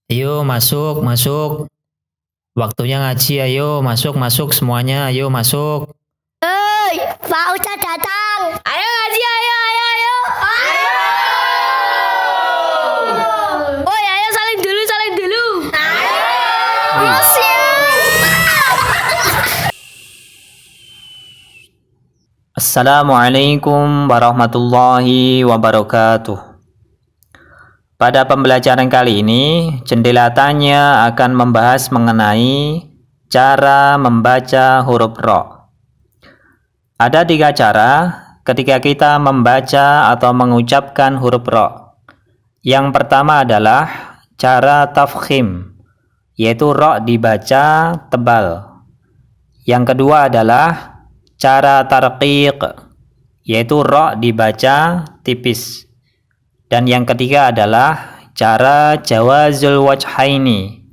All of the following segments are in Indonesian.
Ayo masuk, masuk. Waktunya ngaji, ayo masuk, masuk semuanya, ayo masuk. Hei, Pak Ustadz datang. Ayo ngaji, ayo. Ayo. Woi, ayo saling dulu. Ayo. Assalamualaikum warahmatullahi wabarakatuh. Pada pembelajaran kali ini, Jendela Tanya akan membahas mengenai cara membaca huruf Ra. Ada 3 cara ketika kita membaca atau mengucapkan huruf Ra. Yang pertama adalah cara tafkhim, yaitu Ra dibaca tebal. Yang kedua adalah cara tarqiq, yaitu Ra dibaca tipis. Dan yang ketiga adalah cara jawazul wajhaini,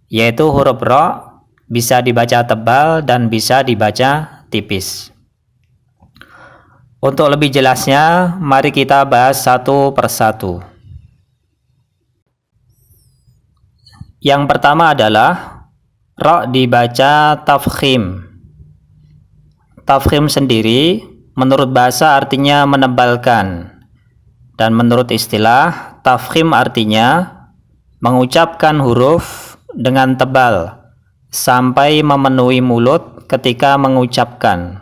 yaitu huruf Ra bisa dibaca tebal dan bisa dibaca tipis. Untuk lebih jelasnya, mari kita bahas satu persatu. Yang pertama adalah Ra dibaca tafkhim. Tafkhim sendiri menurut bahasa artinya menebalkan. Dan menurut istilah, tafkhim artinya mengucapkan huruf dengan tebal sampai memenuhi mulut ketika mengucapkan.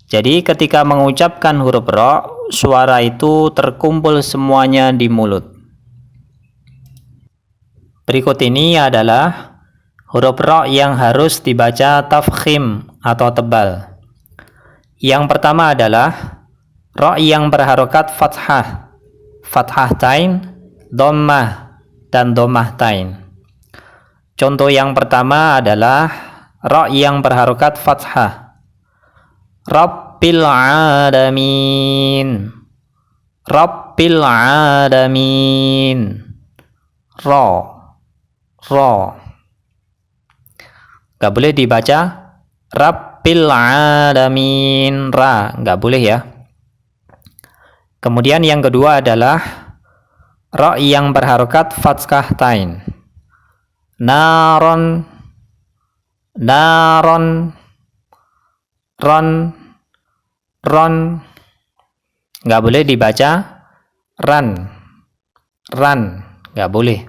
Jadi ketika mengucapkan huruf Ra, suara itu terkumpul semuanya di mulut. Berikut ini adalah huruf Ra yang harus dibaca tafkhim atau tebal. Yang pertama adalah Ra yang berharokat fathah, fathah tain, dhammah, dan dhammah tain. Contoh yang pertama adalah Ra yang berharokat fathah. Rabbil alamin, Rabbil alamin. Ra, Ra. Gak boleh dibaca Rabbil alamin, Ra, gak boleh ya. Kemudian yang kedua adalah Ra yang berharokat fathah tain. Naron, naron, ron, ron. Nggak boleh dibaca ran, ran, nggak boleh.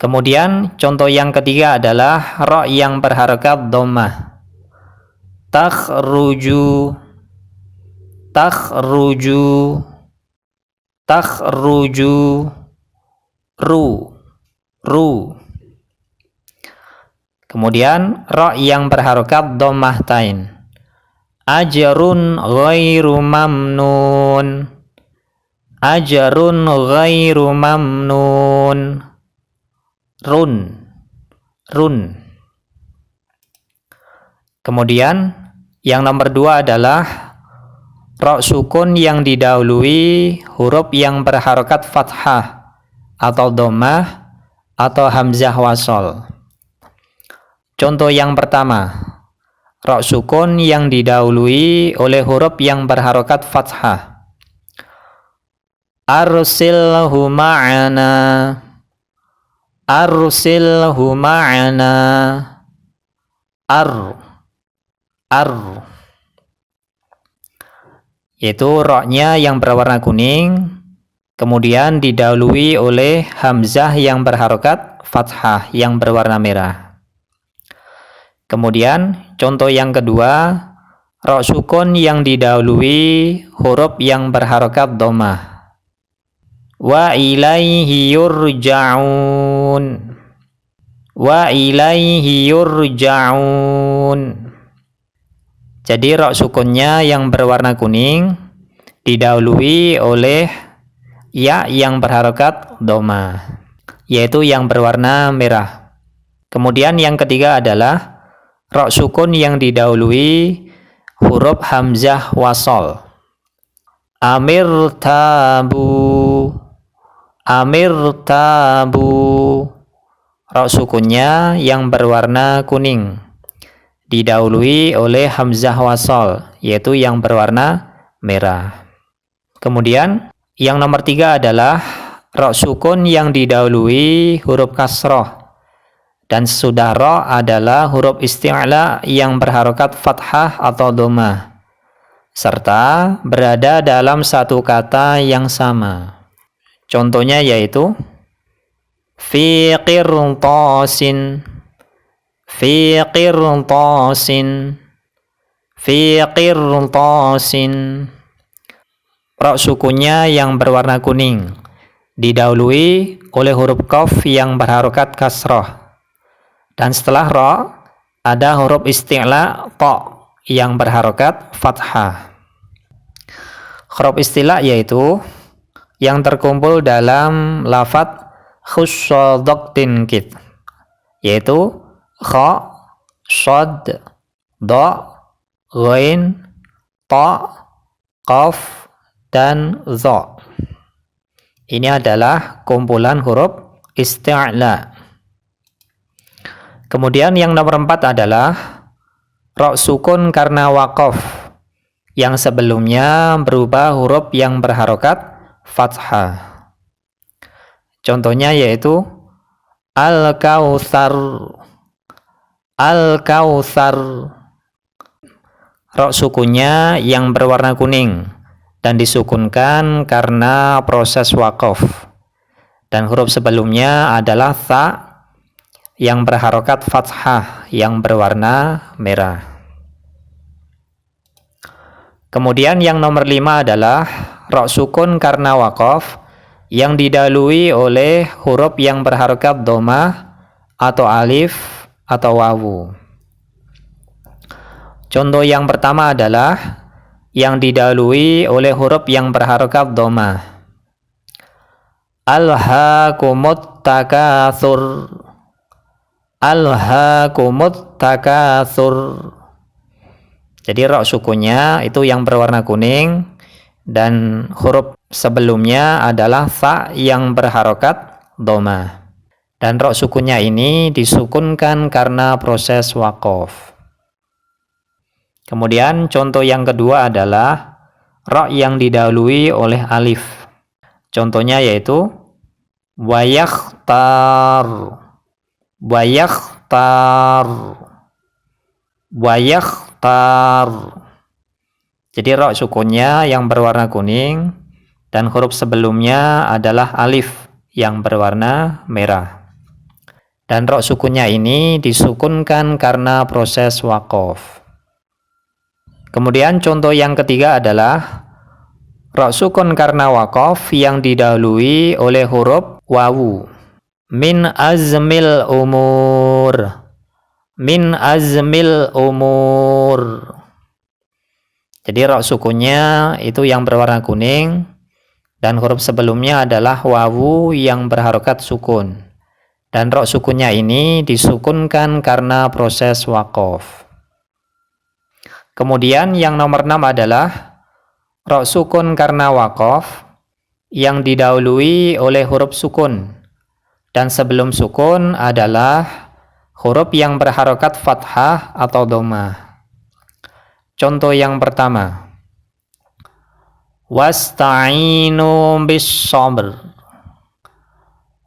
Kemudian contoh yang ketiga adalah Ra yang berharokat dhammah. Takhruju, takhruju, takhruju, ru, ru. Kemudian Ra yang berharokat dhammah tain. Ajrun ghairu mamnun, ajrun ghairu mamnun, run, run. Kemudian yang nomor 2 adalah Ra sukun yang didahului huruf yang berharokat fathah atau dhammah atau hamzah wasol. Contoh yang pertama, Ra sukun yang didahului oleh huruf yang berharokat fathah. Arsilhu ma'ana, arsilhu ma'ana, ar, ar. Yaitu Ra-nya yang berwarna kuning, kemudian didahului oleh hamzah yang berharokat fathah yang berwarna merah. Kemudian contoh yang kedua, Ra sukun yang didahului huruf yang berharokat dhammah. Wa ilaihi yurja'un, wa ilaihi yurja'un. Jadi Ra sukunnya yang berwarna kuning didahului oleh ya yang berharokat dhammah, yaitu yang berwarna merah. Kemudian yang ketiga adalah Ra sukun yang didahului huruf hamzah wasol. Amir tabu, amir tabu. Ra sukunnya yang berwarna kuning didahului oleh hamzah wasol, yaitu yang berwarna merah. Kemudian yang nomor 3 adalah Ra sukun yang didahului huruf kasroh, dan sesudah ra adalah huruf isti'la yang berharokat fathah atau dhammah, serta berada dalam satu kata yang sama. Contohnya yaitu fi qirtasin, fi qirtasin, fi qirtasin. Ra sukunnya yang berwarna kuning didahului oleh huruf qaf yang berharokat kasroh, dan setelah ra ada huruf isti'la ta yang berharokat fathah. Huruf isti'la yaitu yang terkumpul dalam lafadz khusyadaqtin kit, yaitu kha, shad, da, ghain, ta, qaf, dan dha. Ini adalah kumpulan huruf isti'la. Kemudian yang nomor 4 adalah ra sukun karena waqaf, yang sebelumnya berubah huruf yang berharokat fathah. Contohnya yaitu al-kautsar, al-kautsar. Ra sukunnya yang berwarna kuning dan disukunkan karena proses waqaf, dan huruf sebelumnya adalah tha yang berharokat fathah yang berwarna merah. Kemudian yang nomor 5 adalah ra sukun karena waqaf yang didahului oleh huruf yang berharokat dhammah atau alif atau wawu. Contoh yang pertama adalah yang didahului oleh huruf yang berharokat dhammah. Alhaakumut takatsur, alhaakumut takatsur. Jadi ra sukunnya itu yang berwarna kuning, dan huruf sebelumnya adalah tha yang berharokat dhammah, dan ra sukunnya ini disukunkan karena proses waqaf. Kemudian contoh yang kedua adalah ra yang didahului oleh alif. Contohnya yaitu wayakhtar, wayakhtar, wayakhtar. Jadi ra sukunnya yang berwarna kuning dan huruf sebelumnya adalah alif yang berwarna merah. Dan ra sukunnya ini disukunkan karena proses waqaf. Kemudian contoh yang ketiga adalah ra sukun karena waqaf yang didahului oleh huruf wawu. Min azmil umur, min azmil umur. Jadi ra sukunnya itu yang berwarna kuning dan huruf sebelumnya adalah wawu yang berharokat sukun. Dan ra sukunnya ini disukunkan karena proses waqaf. Kemudian yang nomor 6 adalah ra sukun karena waqaf yang didahului oleh huruf sukun, dan sebelum sukun adalah huruf yang berharokat fathah atau dhammah. Contoh yang pertama, wasta'inu bis-sabr,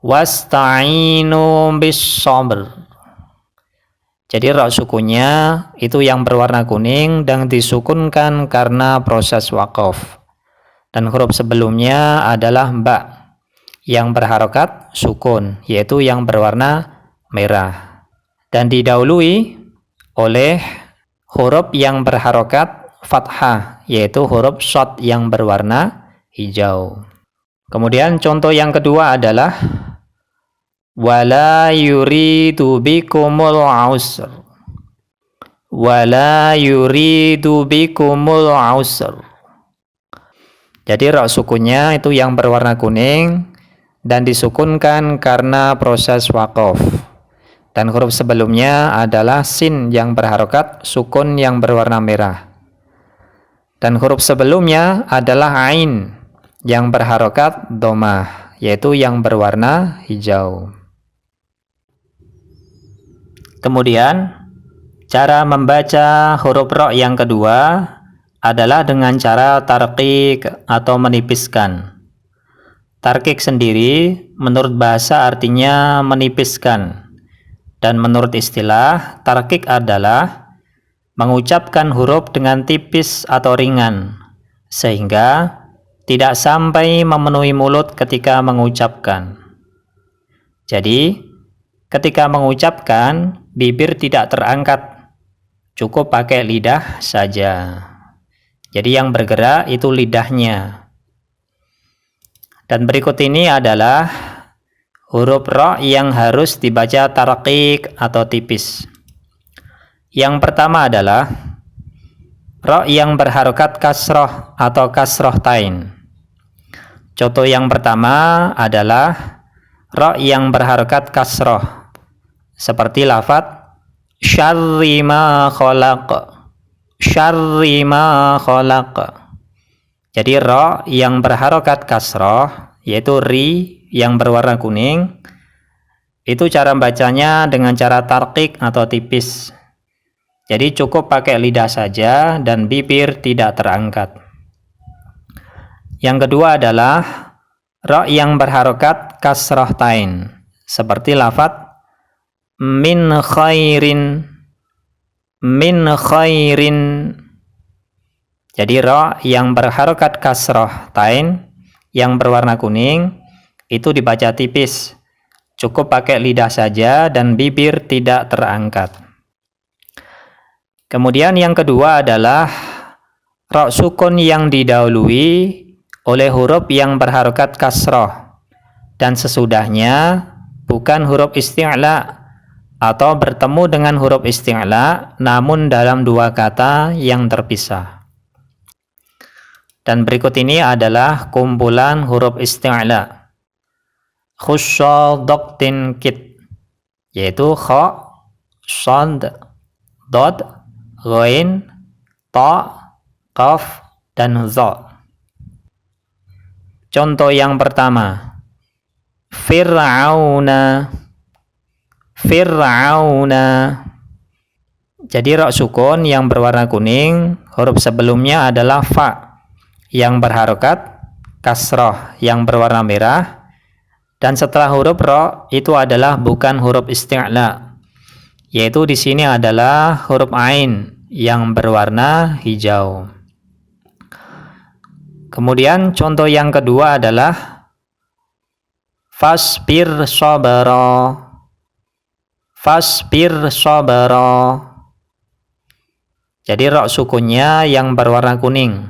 wasta'inu bis-sabr. Jadi ra sukunnya itu yang berwarna kuning dan disukunkan karena proses waqaf. Dan huruf sebelumnya adalah ba yang berharokat sukun, yaitu yang berwarna merah. Dan didahului oleh huruf yang berharokat fathah, yaitu huruf shad yang berwarna hijau. Kemudian contoh yang kedua adalah wala yuridu bikumul usr, wala yuridu bikumul usr. Jadi ra sukunnya itu yang berwarna kuning dan disukunkan karena proses waqaf, dan huruf sebelumnya adalah sin yang berharokat sukun yang berwarna merah, dan huruf sebelumnya adalah ain yang berharokat dhammah, yaitu yang berwarna hijau. Kemudian cara membaca huruf ra yang kedua adalah dengan cara tarqiq atau menipiskan. Tarqiq sendiri menurut bahasa artinya menipiskan. Dan menurut istilah, tarqiq adalah mengucapkan huruf dengan tipis atau ringan, sehingga tidak sampai memenuhi mulut ketika mengucapkan. Jadi, ketika mengucapkan, bibir tidak terangkat, cukup pakai lidah saja. Jadi yang bergerak itu lidahnya. Dan berikut ini adalah huruf ra yang harus dibaca tarqiq atau tipis. Yang pertama adalah ra yang berharokat kasroh atau kasroh tain. Contoh yang pertama adalah ra yang berharokat kasroh, seperti lafaz syarri ma khalaq. Syarri ma khalaq. Jadi ra yang berharokat kasroh, yaitu ri yang berwarna kuning, itu cara bacanya dengan cara tarqiq atau tipis. Jadi cukup pakai lidah saja dan bibir tidak terangkat. Yang kedua adalah ra yang berharokat kasroh tain, seperti lafaz min khairin. Min khairin. Jadi ra yang berharokat kasroh tain yang berwarna kuning itu dibaca tipis. Cukup pakai lidah saja dan bibir tidak terangkat. Kemudian yang kedua adalah ra sukun yang didahului oleh huruf yang berharokat kasroh dan sesudahnya bukan huruf isti'la atau bertemu dengan huruf isti'la namun dalam dua kata yang terpisah. Dan berikut ini adalah kumpulan huruf isti'la. Khusyadaqtin kit, yaitu kha, shad, dod, ghain, ta, qaf, dan za. Contoh yang pertama, Fir'auna. Fir'auna. Jadi ra sukun yang berwarna kuning, huruf sebelumnya adalah fa yang berharokat kasroh yang berwarna merah, dan setelah huruf ra itu adalah bukan huruf isti'la, yaitu di sini adalah huruf ain yang berwarna hijau. Kemudian contoh yang kedua adalah fasbir sabara. Fasbir sabara. Jadi ra sukunnya yang berwarna kuning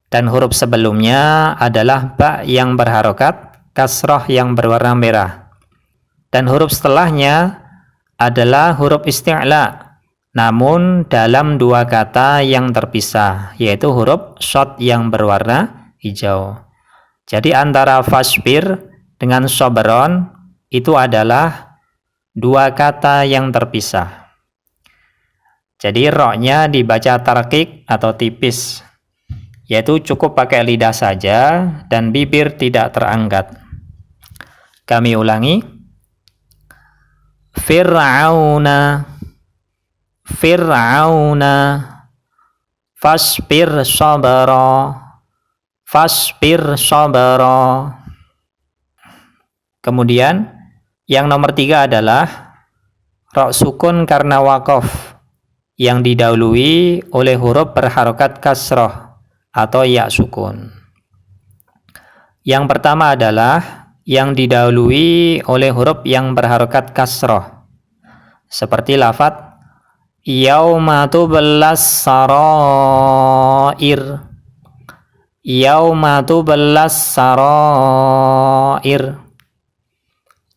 dan huruf sebelumnya adalah ba yang berharokat kasroh yang berwarna merah, dan huruf setelahnya adalah huruf isti'la namun dalam dua kata yang terpisah, yaitu huruf shad yang berwarna hijau. Jadi antara fasbir dengan sabron itu adalah dua kata yang terpisah. Jadi ra-nya dibaca tarqiq atau tipis, yaitu cukup pakai lidah saja dan bibir tidak terangkat. Kami ulangi. Fir'auna. Fir'auna. Fasbir sabara. Fasbir sabara. Kemudian yang nomor 3 adalah ra sukun karena waqaf yang didahului oleh huruf berharokat kasroh atau ya sukun. Yang pertama adalah yang didahului oleh huruf yang berharokat kasroh, seperti lafaz yauma tublas sarair. Yauma tublas sarair.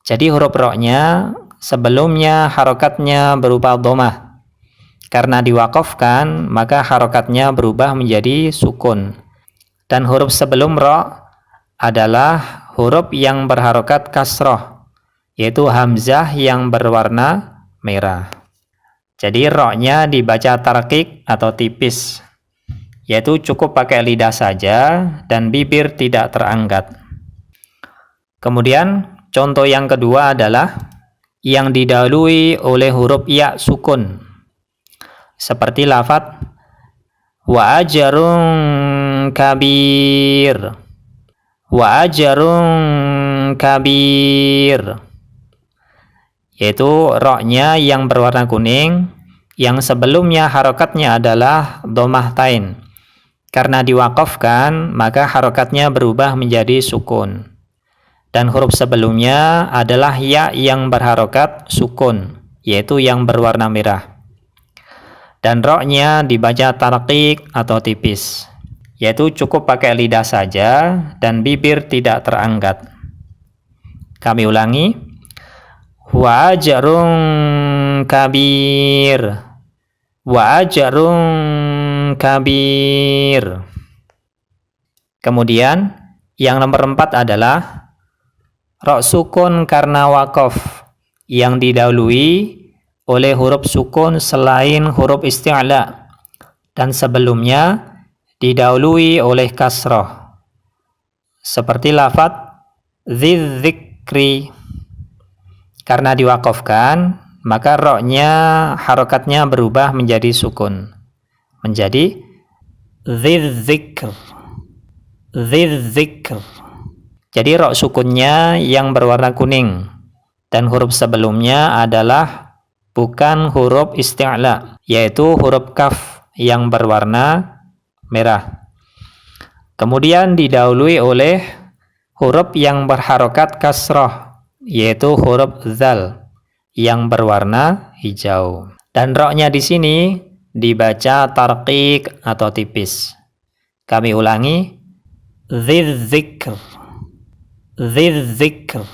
Jadi huruf ra-nya sebelumnya harokatnya berupa dhammah. Karena diwaqafkan, maka harokatnya berubah menjadi sukun. Dan huruf sebelum ra adalah huruf yang berharokat kasroh, yaitu hamzah yang berwarna merah. Jadi ra-nya dibaca tarqiq atau tipis, yaitu cukup pakai lidah saja dan bibir tidak terangkat. Kemudian contoh yang kedua adalah yang didahului oleh huruf ya sukun, seperti lafaz wa ajrun kabir. wa ajrun kabir, yaitu roknya yang berwarna kuning, yang sebelumnya harokatnya adalah dhammah tain. Karena diwaqafkan, maka harokatnya berubah menjadi sukun. Dan huruf sebelumnya adalah ya yang berharokat sukun, yaitu yang berwarna merah. Dan roknya dibaca tarqiq atau tipis, yaitu cukup pakai lidah saja dan bibir tidak terangkat. Kami ulangi. Wa ajrun kabir, wa ajrun kabir. Kemudian yang nomor 4 adalah rok sukun karena waqaf yang didahului oleh huruf sukun selain huruf isti'la dan sebelumnya didahului oleh kasrah, seperti lafaz dzidzikri. Karena diwaqafkan, maka roknya harokatnya berubah menjadi sukun, menjadi dzidzikr, dzidzikr. Jadi rok sukunnya yang berwarna kuning dan huruf sebelumnya adalah bukan huruf isti'la, yaitu huruf kaf yang berwarna merah. Kemudian didahului oleh huruf yang berharokat kasrah, yaitu huruf zal yang berwarna hijau. Dan roknya di sini dibaca tarqiq atau tipis. Kami ulangi. Dzidzikr, dzidzikr.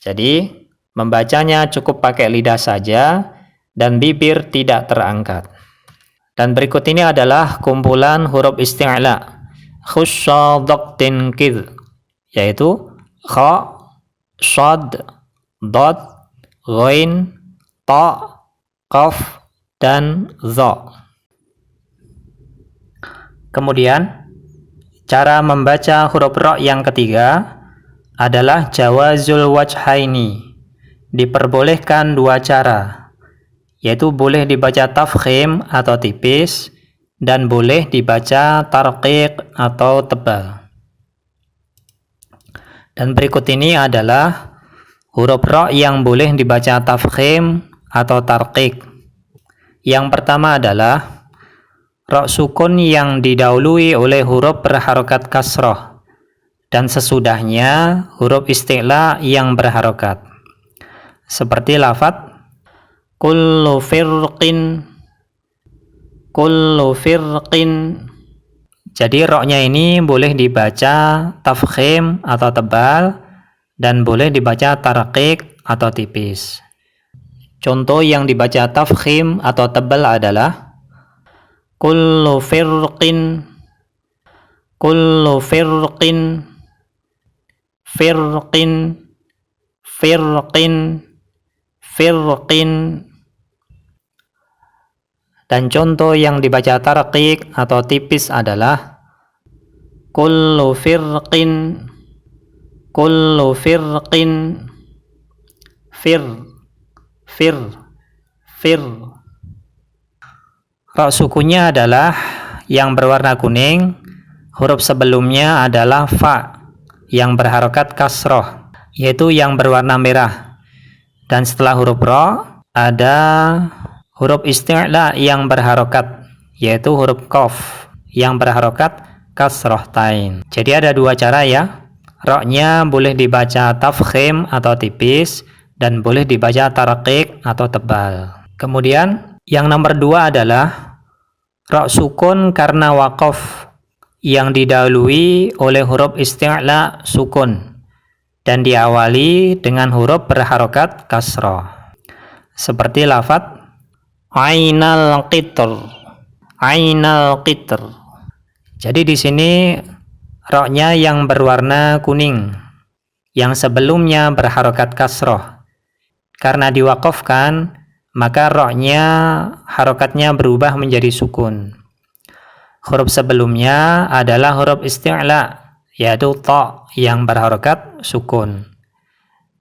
Jadi membacanya cukup pakai lidah saja dan bibir tidak terangkat. Dan berikut ini adalah kumpulan huruf isti'la khussa dhaqtin kidh, yaitu kha, shad, dad, ghain, ta, qaf, dan dha. Kemudian cara membaca huruf ra yang ketiga adalah jawazul wajhaini. Diperbolehkan dua cara, yaitu boleh dibaca tafkhim atau tipis dan boleh dibaca tarqiq atau tebal. Dan berikut ini adalah huruf ra yang boleh dibaca tafkhim atau tarqiq. Yang pertama adalah ra sukun yang didahului oleh huruf berharokat kasrah dan sesudahnya huruf isti'la yang berharokat. Seperti lafaz kullu firqin, kullu firqin. Jadi roknya ini boleh dibaca tafkhim atau tebal dan boleh dibaca tarqiq atau tipis. Contoh yang dibaca tafkhim atau tebal adalah kullu firqin, kullu firqin, firqin, firqin, firqin. Dan contoh yang dibaca tarqiq atau tipis adalah kullu firqin, kullu firqin, fir, fir, fir. Ra sukunnya adalah yang berwarna kuning, huruf sebelumnya adalah fa yang berharokat kasroh, yaitu yang berwarna merah. Dan setelah huruf ra ada huruf isti'la yang berharokat, yaitu huruf qaf yang berharokat kasroh tain. Jadi ada dua cara ya. Roknya boleh dibaca tafkhim atau tipis dan boleh dibaca tarqiq atau tebal. Kemudian yang nomor 2 adalah ra sukun karena waqaf yang didahului oleh huruf isti'la sukun dan diawali dengan huruf berharokat kasroh. Seperti lafaz ainal qitr, ainal qitr. Jadi di sini roknya yang berwarna kuning, yang sebelumnya berharokat kasroh. Karena diwaqafkan, maka roknya harokatnya berubah menjadi sukun. Huruf sebelumnya adalah huruf isti'la, yaitu ta yang berharokat sukun.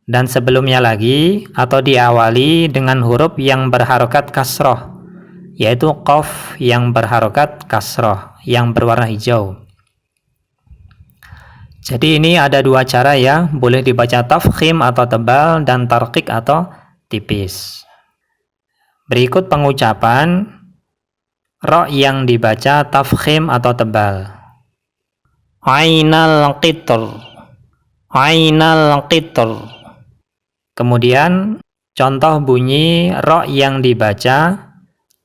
Dan sebelumnya lagi atau diawali dengan huruf yang berharokat kasroh, yaitu qaf yang berharokat kasroh yang berwarna hijau. Jadi ini ada dua cara ya, boleh dibaca tafkhim atau tebal dan tarqiq atau tipis. Berikut pengucapan ra yang dibaca tafkhim atau tebal. Ainal qitr, ainal qitr. Kemudian contoh bunyi ra yang dibaca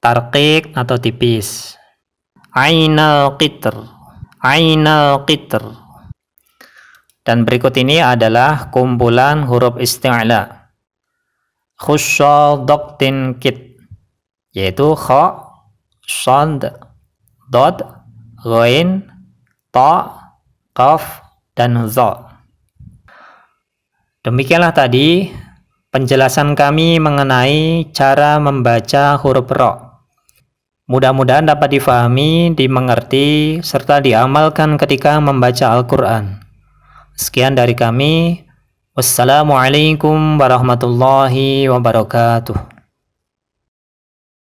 tarqiq atau tipis. Ainal qitr, ainal qitr. Dan berikut ini adalah kumpulan huruf isti'la. Khussa doktin kit, yaitu kha, shad, dod, ghain, ta, qaf, dan za. Demikianlah tadi penjelasan kami mengenai cara membaca huruf ra. Mudah-mudahan dapat difahami, dimengerti, serta diamalkan ketika membaca Al-Quran. Sekian dari kami. Wassalamualaikum warahmatullahi wabarakatuh.